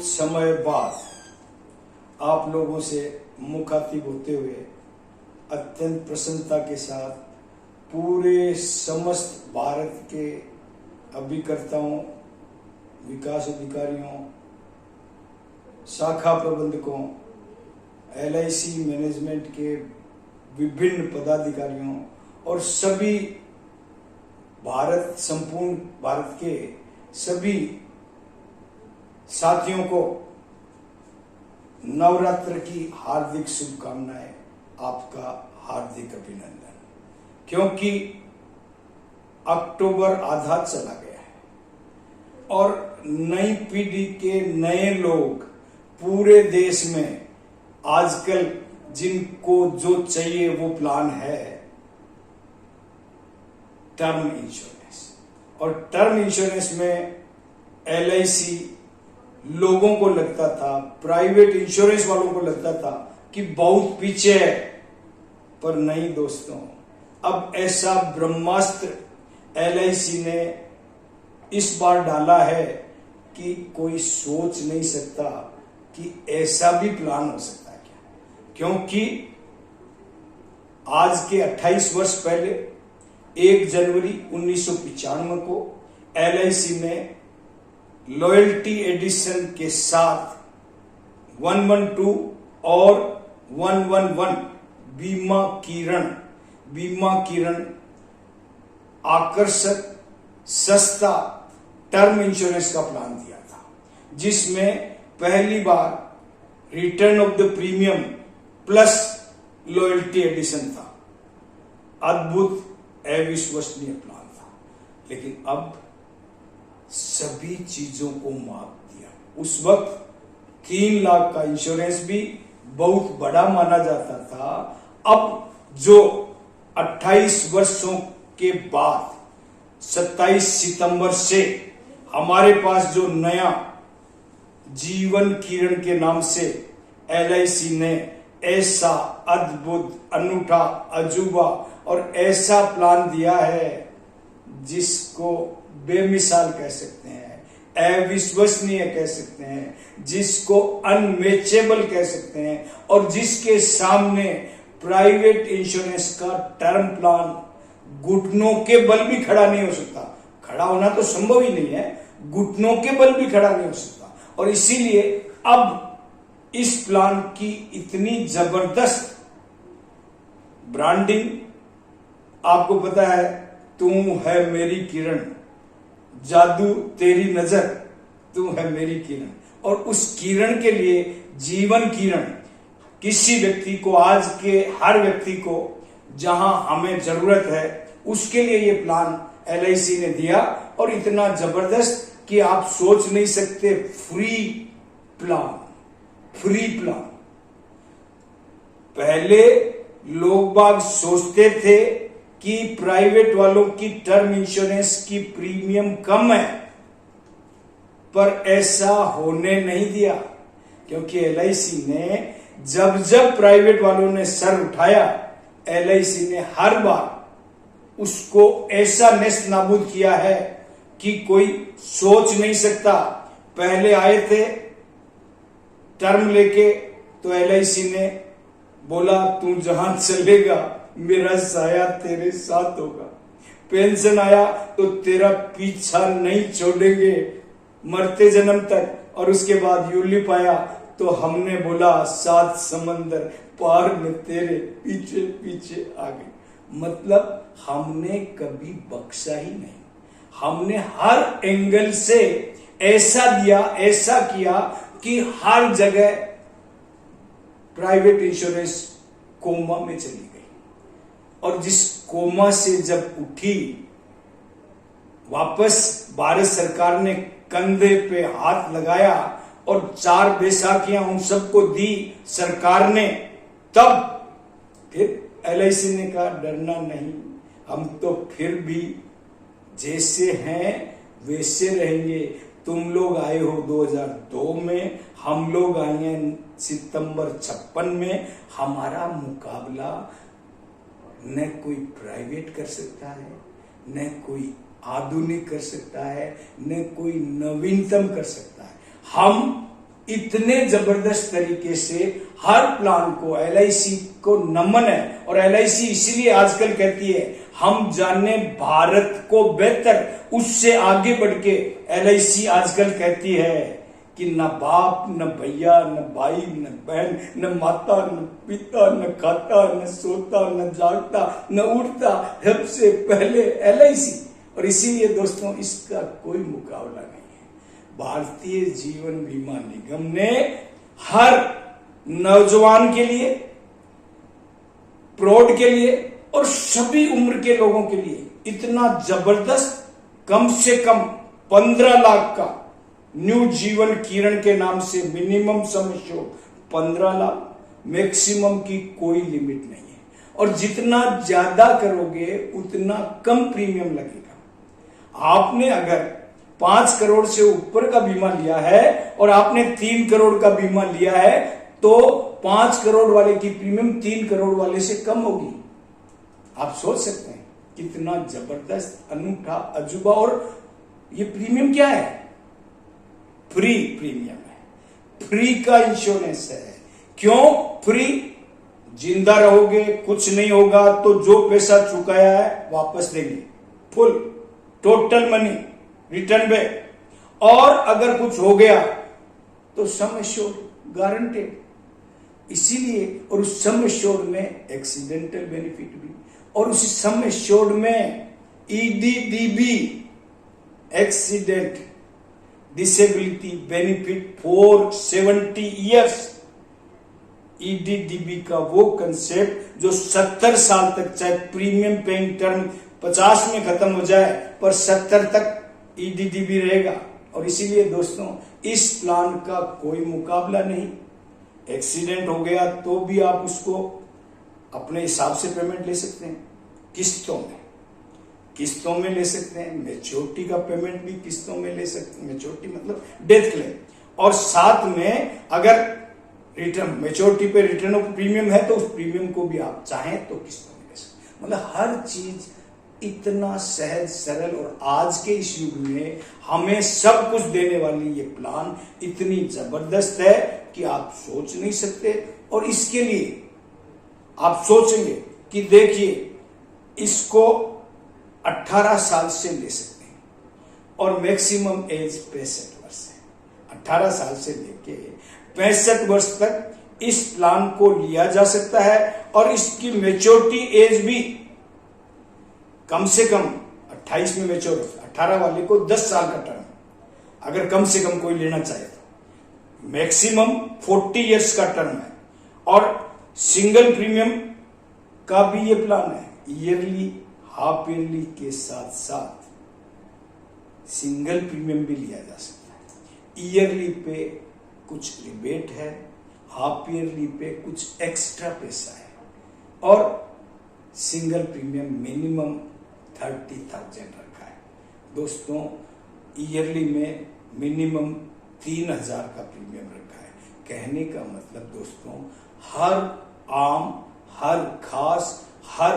बहुत समय बाद आप लोगों से मुखातिब होते हुए अत्यंत प्रसन्नता के साथ पूरे समस्त भारत के अभिकर्ताओं, विकास अधिकारियों, शाखा प्रबंधकों, LIC मैनेजमेंट के विभिन्न पदाधिकारियों और सभी संपूर्ण भारत के सभी साथियों को नवरात्र की हार्दिक शुभकामनाएं, आपका हार्दिक अभिनंदन। क्योंकि अक्टूबर आधा चला गया है और नई पीढ़ी के नए लोग पूरे देश में आजकल जिनको जो चाहिए वो प्लान है टर्म इंश्योरेंस। और टर्म इंश्योरेंस में LIC लोगों को लगता था, प्राइवेट इंश्योरेंस वालों को लगता था कि बहुत पीछे है, पर नहीं दोस्तों, अब ऐसा ब्रह्मास्त्र LIC ने इस बार डाला है कि कोई सोच नहीं सकता कि ऐसा भी प्लान हो सकता है क्या। क्योंकि आज के 28 वर्ष पहले 1 जनवरी 1995 को LIC ने लॉयल्टी एडिशन के साथ 112 और 111 बीमा किरण आकर्षक सस्ता टर्म इंश्योरेंस का प्लान दिया था, जिसमें पहली बार return of the premium plus loyalty addition था। अद्भुत अविश्वसनीय प्लान था, लेकिन अब सभी चीजों को माप दिया। उस वक्त 3 लाख का इंश्योरेंस भी बहुत बड़ा माना जाता था। अब जो 28 वर्षों के बाद 27 सितंबर से हमारे पास जो नया जीवन किरण के नाम से LIC ने ऐसा अद्भुत, अनूठा, अजूबा और ऐसा प्लान दिया है जिसको बेमिसाल कह सकते हैं, अविश्वसनीय कह सकते हैं, जिसको अनमेचेबल कह सकते हैं, और जिसके सामने प्राइवेट इंश्योरेंस का टर्म प्लान घुटनों के बल भी खड़ा नहीं हो सकता। खड़ा होना तो संभव ही नहीं है, घुटनों के बल भी खड़ा नहीं हो सकता। और इसीलिए अब इस प्लान की इतनी जबरदस्त ब्रांडिंग, आपको पता है, तू है मेरी किरण, जादू तेरी नजर, तू है मेरी किरण। और उस किरण के लिए जीवन किरण, किसी व्यक्ति को, आज के हर व्यक्ति को जहां हमें जरूरत है, उसके लिए ये प्लान LIC ने दिया। और इतना जबरदस्त कि आप सोच नहीं सकते। Free plan. पहले लोग बाग सोचते थे कि प्राइवेट वालों की टर्म इंश्योरेंस की प्रीमियम कम है, पर ऐसा होने नहीं दिया। क्योंकि LIC ने जब प्राइवेट वालों ने सर उठाया, LIC ने हर बार उसको ऐसा नेस्त नाबूद किया है कि कोई सोच नहीं सकता। पहले आए थे टर्म लेके, तो LIC ने बोला तू जहां चलेगा मेरा साया तेरे साथ होगा। पेंशन आया तो तेरा पीछा नहीं छोड़ेंगे मरते जन्म तक। और उसके बाद यूलिप आया तो हमने बोला 7 समंदर पार में तेरे पीछे पीछे आ गए। मतलब हमने कभी बख्शा ही नहीं। हमने हर एंगल से ऐसा दिया, ऐसा किया कि हर जगह प्राइवेट इंश्योरेंस कोमा में चली गई। और जिस कोमा से जब उठी, वापस भारत सरकार ने कंधे पे हाथ लगाया और 4 बैसाखियां उन सबको दी सरकार ने, तब फिर LIC ने कहा डरना नहीं, हम तो फिर भी जैसे हैं वैसे रहेंगे। तुम लोग आए हो 2002 में, हम लोग आए हैं सितंबर 56 में। हमारा मुकाबला न कोई प्राइवेट कर सकता है, न कोई आधुनिक कर सकता है, न कोई नवीनतम कर सकता है। हम इतने जबरदस्त तरीके से हर प्लान को एलआईसी को नमन है। और एलआईसी इसीलिए आजकल कहती है हम जाने भारत को बेहतर, उससे आगे बढ़ के एलआईसी आजकल कहती है कि न बाप न भैया न भाई न बहन न माता न पिता न खाता न सोता न जागता न उठता, सबसे पहले एलआईसी। और इसीलिए दोस्तों इसका कोई मुकाबला नहीं है। भारतीय जीवन बीमा निगम ने हर नौजवान के लिए, प्रौढ़ के लिए और सभी उम्र के लोगों के लिए इतना जबरदस्त कम से कम 15 लाख का न्यू जीवन किरण के नाम से minimum sum assured 15 lakh, maximum की कोई लिमिट नहीं है। और जितना ज्यादा करोगे उतना कम प्रीमियम लगेगा। आपने अगर 5 करोड़ से ऊपर का बीमा लिया है और आपने 3 करोड़ का बीमा लिया है तो 5 करोड़ वाले की प्रीमियम 3 करोड़ वाले से कम होगी। आप सोच सकते हैं कितना जबरदस्त अनूठा अजूबा। और ये प्रीमियम क्या है? फ्री प्रीमियम है, फ्री का इंश्योरेंस है। क्यों फ्री? जिंदा रहोगे, कुछ नहीं होगा तो जो पैसा चुकाया है वापस देंगे, full total money return back. और अगर कुछ हो गया तो सम एश्योर्ड गारंटेड। इसीलिए और उस सम एश्योर्ड में एक्सीडेंटल बेनिफिट भी, और उसी सम एश्योर्ड में EDDB accident disability benefit for 70 years. EDDB का वो कंसेप्ट जो 70 साल तक, चाहे प्रीमियम पेइंग टर्म 50 में खत्म हो जाए पर 70 तक ईडीडीबी रहेगा। और इसीलिए दोस्तों इस प्लान का कोई मुकाबला नहीं। एक्सीडेंट हो गया तो भी आप उसको अपने हिसाब से पेमेंट ले सकते हैं, किस्तों में ले सकते हैं। मैच्योरिटी का पेमेंट भी किस्तों में ले सकते हैं, मैच्योरिटी मतलब डेथ क्लेम। और साथ में अगर रिटर्न मैच्योरिटी पे रिटर्न ऑफ प्रीमियम है तो उस प्रीमियम को भी आप चाहें तो किस्तों में ले सकते हैं। मतलब हर चीज इतना सहज सरल, और आज के इस युग में हमें सब कुछ देने वाली ये प्लान इतनी जबरदस्त है कि आप सोच नहीं सकते। और इसके लिए आप सोचेंगे कि देखिए इसको 18 साल से ले सकते हैं और मैक्सिमम एज 65 वर्ष है। 18 साल से लेके 65 वर्ष तक इस प्लान को लिया जा सकता है। और इसकी मैच्योरिटी एज भी कम से कम 28 में मैच्योर, 18 वाले को 10 साल का टर्म, अगर कम से कम कोई लेना चाहे तो मैक्सिमम 40 इयर्स का टर्म है। और सिंगल प्रीमियम का भी ये प्लान है, ईयरली हाफ ईयरली के साथ साथ सिंगल प्रीमियम भी लिया जा सकता है। ईयरली पे कुछ रिबेट है, हाफ ईयरली पे कुछ एक्स्ट्रा पैसा है, और सिंगल प्रीमियम मिनिमम 30,000 रखा है। दोस्तों ईयरली में मिनिमम 3,000 का प्रीमियम रखा है। कहने का मतलब दोस्तों हर आम, हर खास, हर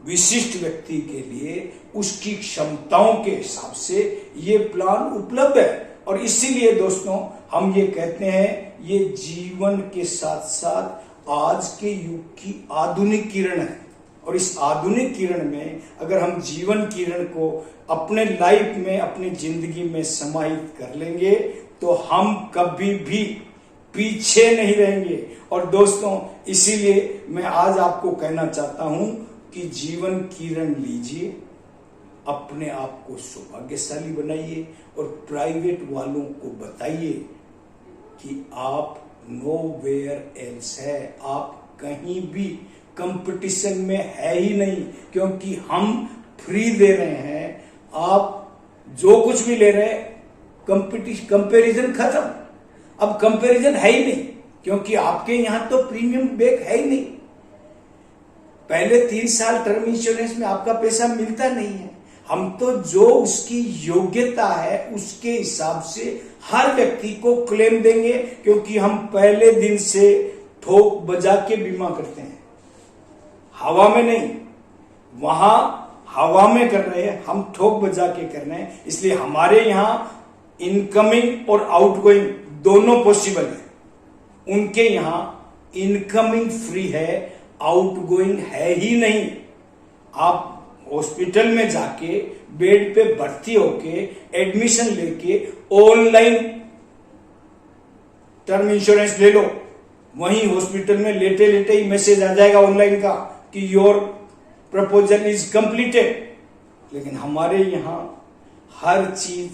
विशिष्ट व्यक्ति के लिए उसकी क्षमताओं के हिसाब से ये प्लान उपलब्ध है। और इसीलिए दोस्तों हम ये कहते हैं ये जीवन के साथ साथ आज के युग की आधुनिक किरण है। और इस आधुनिक किरण में अगर हम जीवन किरण को अपने लाइफ में, अपनी जिंदगी में समाहित कर लेंगे तो हम कभी भी पीछे नहीं रहेंगे। और दोस्तों इसीलिए मैं आज आपको कहना चाहता हूं कि जीवन किरण लीजिए, अपने आप को सौभाग्यशाली बनाइए और प्राइवेट वालों को बताइए कि आप नोवेयर एल्स है, आप कहीं भी कंपटीशन में है ही नहीं, क्योंकि हम फ्री दे रहे हैं। आप जो कुछ भी ले रहे हैं कंपैरिजन खत्म, अब कंपैरिजन है ही नहीं, क्योंकि आपके यहां तो प्रीमियम बैक है ही नहीं। पहले 3 साल टर्म इंश्योरेंस में आपका पैसा मिलता नहीं है। हम तो जो उसकी योग्यता है उसके हिसाब से हर व्यक्ति को क्लेम देंगे, क्योंकि हम पहले दिन से ठोक बजा के बीमा करते हैं, हवा में नहीं। वहां हवा में कर रहे हैं, हम ठोक बजा के कर रहे हैं। इसलिए हमारे यहां इनकमिंग और आउटगोइंग दोनों पॉसिबल है। उनके यहां इनकमिंग फ्री है, आउटगोइंग है ही नहीं। आप हॉस्पिटल में जाके बेड पे भर्ती होके एडमिशन लेके ऑनलाइन टर्म इंश्योरेंस ले लो, वहीं हॉस्पिटल में लेटे लेटे ही मैसेज आ जाएगा ऑनलाइन का कि योर प्रपोजल इज कंप्लीटेड। लेकिन हमारे यहां हर चीज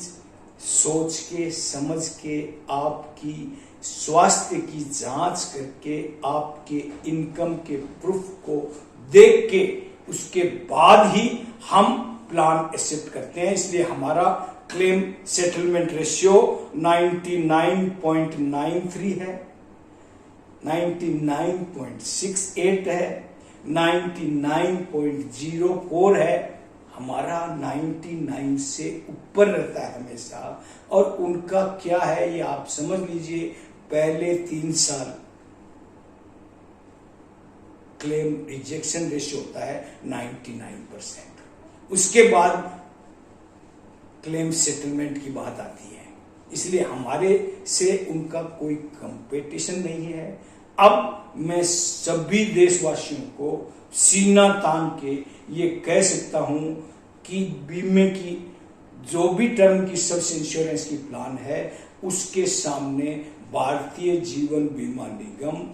सोच के समझ के, आपकी स्वास्थ्य की जांच करके, आपके इनकम के प्रूफ को देख के उसके बाद ही हम प्लान एक्सेप्ट करते हैं। इसलिए हमारा क्लेम सेटलमेंट रेशियो 99.93 है, 99.68 है, 99.04 है। हमारा 99 से ऊपर रहता है हमेशा। और उनका क्या है ये आप समझ लीजिए, पहले 3 साल क्लेम रिजेक्शन रेशियो होता है 99%। उसके बाद क्लेम सेटलमेंट की बात आती है। इसलिए हमारे से उनका कोई कंपटीशन नहीं है। अब मैं सभी देशवासियों को सीना तान के ये कह सकता हूं कि बीमे की जो भी टर्म की सबसे इंश्योरेंस की प्लान है, उसके सामने भारतीय जीवन बीमा निगम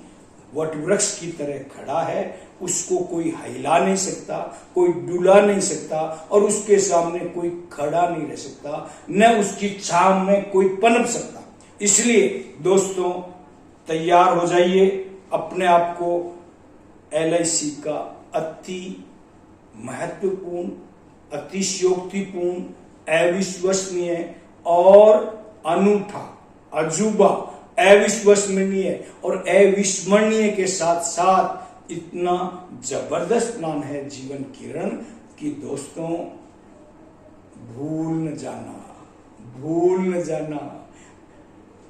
वटवृक्ष की तरह खड़ा है। उसको कोई हिला नहीं सकता, कोई डुला नहीं सकता, और उसके सामने कोई खड़ा नहीं रह सकता, न उसकी छाव में कोई पनप सकता। इसलिए दोस्तों तैयार हो जाइए, अपने आप को LIC का अति महत्वपूर्ण, अतिशयोक्तिपूर्ण, अविश्वसनीय और अनूठा, अजूबा, अविश्वसनीय और अविस्मरणीय के साथ साथ इतना जबरदस्त प्लान है जीवन किरण कि दोस्तों भूल न जाना,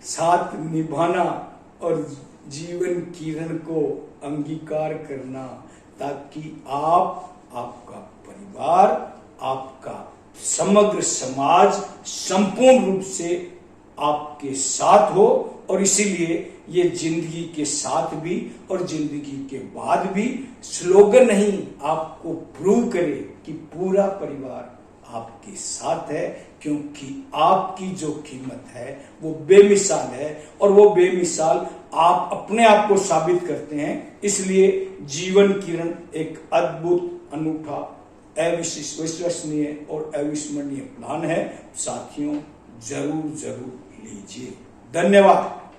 साथ निभाना और जीवन किरण को अंगीकार करना, ताकि आप, आपका परिवार, आपका समग्र समाज संपूर्ण रूप से आपके साथ हो। और इसीलिए ये जिंदगी के साथ भी और जिंदगी के बाद भी स्लोगन नहीं, आपको प्रूव करे कि पूरा परिवार आपके साथ है, क्योंकि आपकी जो कीमत है वो बेमिसाल है, और वो बेमिसाल आप अपने आप को साबित करते हैं। इसलिए जीवन किरण एक अद्भुत, अनूठा, अविश्वसनीय और अविस्मरणीय प्लान है। साथियों जरूर लीजिए। धन्यवाद।